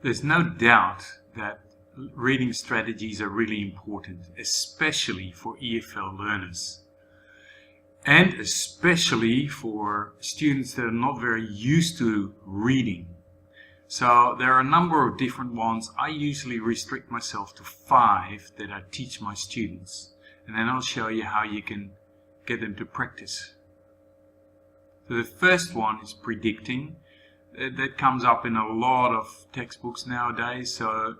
There's no doubt that reading strategies are really important, especially for EFL learners. And especially for students that are not very used to reading. So there are a number of different ones. I usually restrict myself to 5 that I teach my students. And then I'll show you how you can get them to practice. So the first one is predicting. That comes up in a lot of textbooks nowadays. So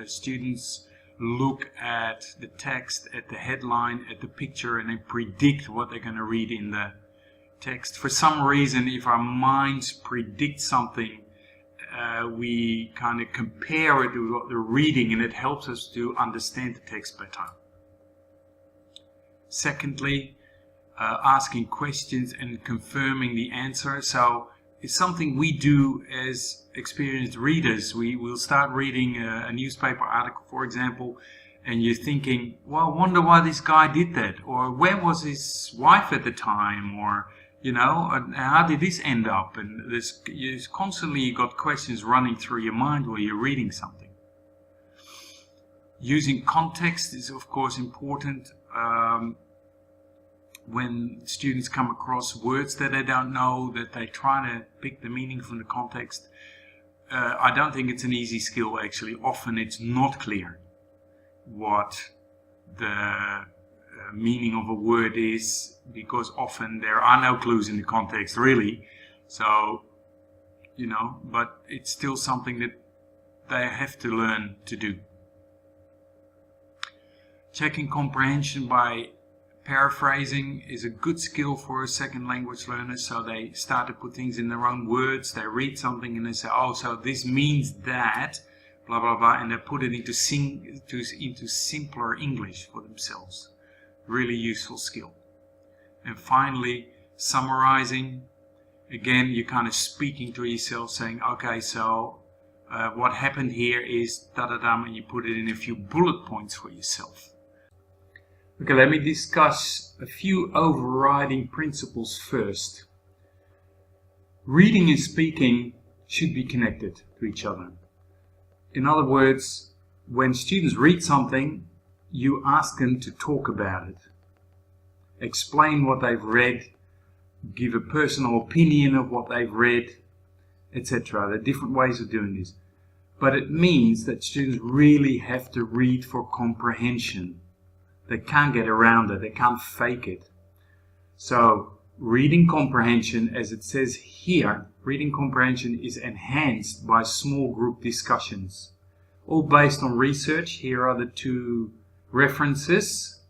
students look at the text, at the headline, at the picture, and then predict what they're going to read in the text. For some reason, if our minds predict something, we kind of compare it to what they're reading, and it helps us to understand the text better. Secondly, asking questions and confirming the answer. So it's something we do as experienced readers. We will start reading a newspaper article, for example, and you're thinking, well, I wonder why this guy did that, or where was his wife at the time, or how did this end up? And you constantly got questions running through your mind while you're reading something. Using context is of course important. When students come across words that they don't know, that they try to pick the meaning from the context. I don't think it's an easy skill actually. Often it's not clear what the meaning of a word is, because often there are no clues in the context really. So, but it's still something that they have to learn to do. Checking comprehension by paraphrasing is a good skill for a second language learner. So they start to put things in their own words. They read something and they say, oh, so this means that, blah, blah, blah, and they put it into simpler English for themselves. Really useful skill. And finally, summarizing. Again, you're kind of speaking to yourself, saying, okay, so what happened here is da-da-dum, and you put it in a few bullet points for yourself. Okay, let me discuss a few overriding principles first. Reading and speaking should be connected to each other. In other words, when students read something, you ask them to talk about it. Explain what they've read, give a personal opinion of what they've read, etc. There are different ways of doing this. But it means that students really have to read for comprehension. They can't get around it, they can't fake it. So, reading comprehension, as it says here, reading comprehension is enhanced by small group discussions. All based on research. Here are the 2 references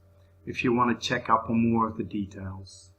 if you want to check up on more of the details.